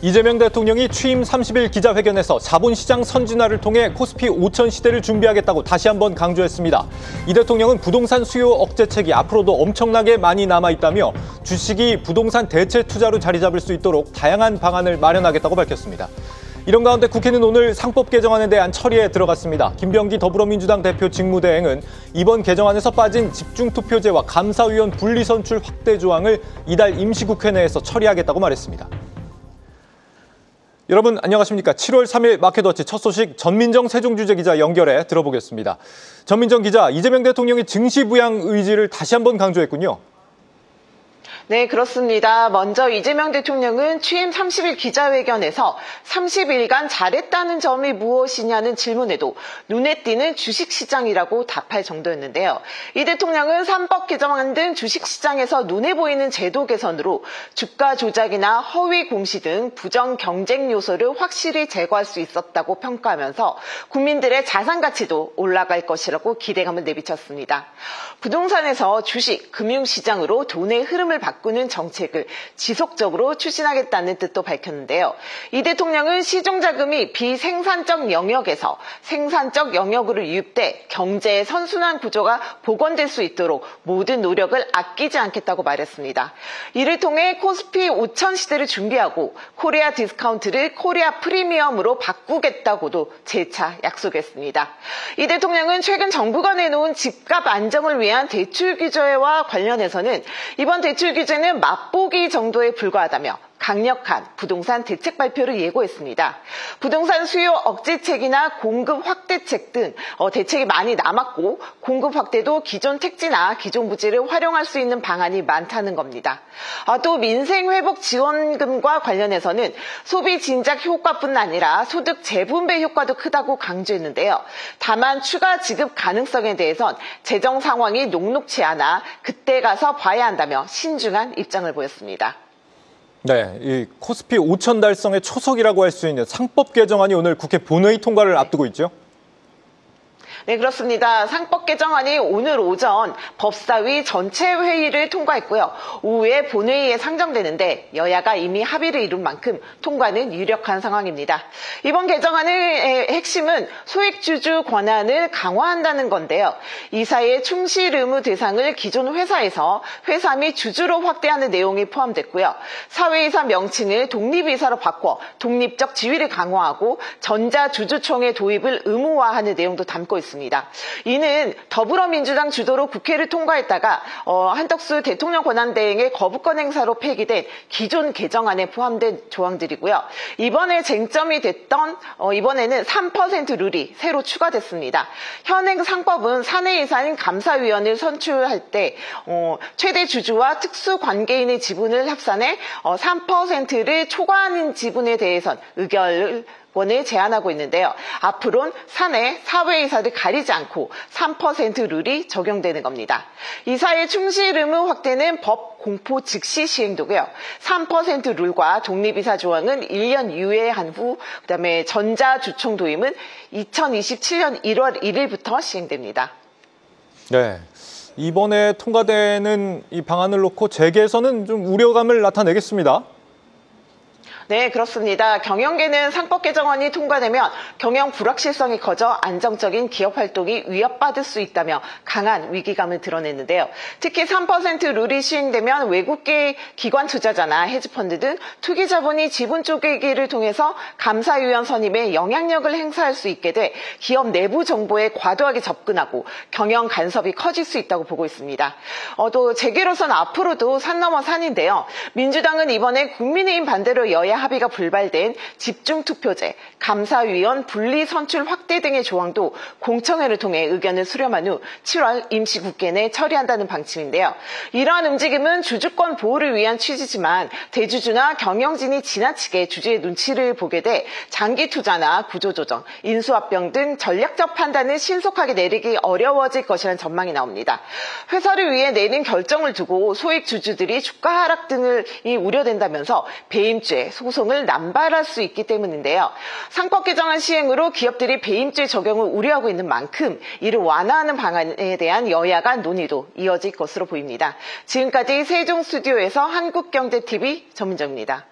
이재명 대통령이 취임 30일 기자회견에서 자본시장 선진화를 통해 코스피 5천 시대를 준비하겠다고 다시 한번 강조했습니다. 이 대통령은 부동산 수요 억제책이 앞으로도 엄청나게 많이 남아있다며 주식이 부동산 대체 투자로 자리 잡을 수 있도록 다양한 방안을 마련하겠다고 밝혔습니다. 이런 가운데 국회는 오늘 상법 개정안에 대한 처리에 들어갔습니다. 김병기 더불어민주당 대표 직무대행은 이번 개정안에서 빠진 집중투표제와 감사위원 분리선출 확대 조항을 이달 임시국회 내에서 처리하겠다고 말했습니다. 여러분 안녕하십니까. 7월 3일 마켓워치 첫 소식 전민정 세종주재기자 연결해 들어보겠습니다. 전민정 기자, 이재명 대통령이 증시부양 의지를 다시 한번 강조했군요. 네, 그렇습니다. 먼저 이재명 대통령은 취임 30일 기자회견에서 30일간 잘했다는 점이 무엇이냐는 질문에도 눈에 띄는 주식시장이라고 답할 정도였는데요. 이 대통령은 3법 개정안 등 주식시장에서 눈에 보이는 제도 개선으로 주가 조작이나 허위 공시 등 부정 경쟁 요소를 확실히 제거할 수 있었다고 평가하면서 국민들의 자산 가치도 올라갈 것이라고 기대감을 내비쳤습니다. 부동산에서 주식, 금융시장으로 돈의 흐름을 바꾸는 정책을 지속적으로 추진하겠다는 뜻도 밝혔는데요. 이 대통령은 시중자금이 비생산적 영역에서 생산적 영역으로 유입돼 경제의 선순환 구조가 복원될 수 있도록 모든 노력을 아끼지 않겠다고 말했습니다. 이를 통해 코스피 5천 시대를 준비하고 코리아 디스카운트를 코리아 프리미엄으로 바꾸겠다고도 재차 약속했습니다. 이 대통령은 최근 정부가 내놓은 집값 안정을 위한 대출 규제와 관련해서는 이번 대출 규제는 맛보기 정도에 불과하다며 강력한 부동산 대책 발표를 예고했습니다. 부동산 수요 억제책이나 공급 확대책 등 대책이 많이 남았고 공급 확대도 기존 택지나 기존 부지를 활용할 수 있는 방안이 많다는 겁니다. 또 민생회복 지원금과 관련해서는 소비 진작 효과뿐 아니라 소득 재분배 효과도 크다고 강조했는데요. 다만 추가 지급 가능성에 대해선 재정 상황이 녹록치 않아 그때 가서 봐야 한다며 신중한 입장을 보였습니다. 네, 이 코스피 5천 달성의 초석이라고 할 수 있는 상법 개정안이 오늘 국회 본회의 통과를 앞두고 있죠? 네, 그렇습니다. 상법 개정안이 오늘 오전 법사위 전체 회의를 통과했고요. 오후에 본회의에 상정되는데 여야가 이미 합의를 이룬 만큼 통과는 유력한 상황입니다. 이번 개정안의 핵심은 소액주주 권한을 강화한다는 건데요. 이사의 충실 의무 대상을 기존 회사에서 회사 및 주주로 확대하는 내용이 포함됐고요. 사회이사 명칭을 독립이사로 바꿔 독립적 지위를 강화하고 전자주주총회 도입을 의무화하는 내용도 담고 있습니다. 이는 더불어민주당 주도로 국회를 통과했다가 한덕수 대통령 권한대행의 거부권 행사로 폐기된 기존 개정안에 포함된 조항들이고요. 이번에 쟁점이 됐던 이번에는 3% 룰이 새로 추가됐습니다. 현행 상법은 사내이사인 감사위원을 선출할 때 최대 주주와 특수관계인의 지분을 합산해 3%를 초과하는 지분에 대해선 의결을 제한하고 있는데요. 앞으로는 사내, 사회이사를 가리지 않고 3% 룰이 적용되는 겁니다. 이사의 충실 의무 확대는 법 공포 즉시 시행되고요. 3% 룰과 독립이사 조항은 1년 유예한 후 그다음에 전자주총 도입은 2027년 1월 1일부터 시행됩니다. 네, 이번에 통과되는 이 방안을 놓고 재계에서는 좀 우려감을 나타내겠습니다. 네, 그렇습니다. 경영계는 상법 개정안이 통과되면 경영 불확실성이 커져 안정적인 기업 활동이 위협받을 수 있다며 강한 위기감을 드러냈는데요. 특히 3% 룰이 시행되면 외국계 기관 투자자나 헤지펀드 등 투기 자본이 지분 쪼개기를 통해서 감사위원 선임에 영향력을 행사할 수 있게 돼 기업 내부 정보에 과도하게 접근하고 경영 간섭이 커질 수 있다고 보고 있습니다. 또 재계로서는 앞으로도 산 넘어 산인데요. 민주당은 이번에 국민의힘 반대로 여야 합의가 불발된 집중투표제, 감사위원 분리선출 확대 등의 조항도 공청회를 통해 의견을 수렴한 후 7월 임시국회 내 처리한다는 방침인데요. 이러한 움직임은 주주권 보호를 위한 취지지만 대주주나 경영진이 지나치게 주주의 눈치를 보게 돼 장기 투자나 구조조정, 인수합병 등 전략적 판단을 신속하게 내리기 어려워질 것이라는 전망이 나옵니다. 회사를 위해 내린 결정을 두고 소액 주주들이 주가 하락 등이 우려된다면서 배임죄, 소송을 남발할 수 있기 때문인데요. 상법 개정안 시행으로 기업들이 배임죄 적용을 우려하고 있는 만큼 이를 완화하는 방안에 대한 여야 간 논의도 이어질 것으로 보입니다. 지금까지 세종 스튜디오에서 한국경제TV 전민정입니다.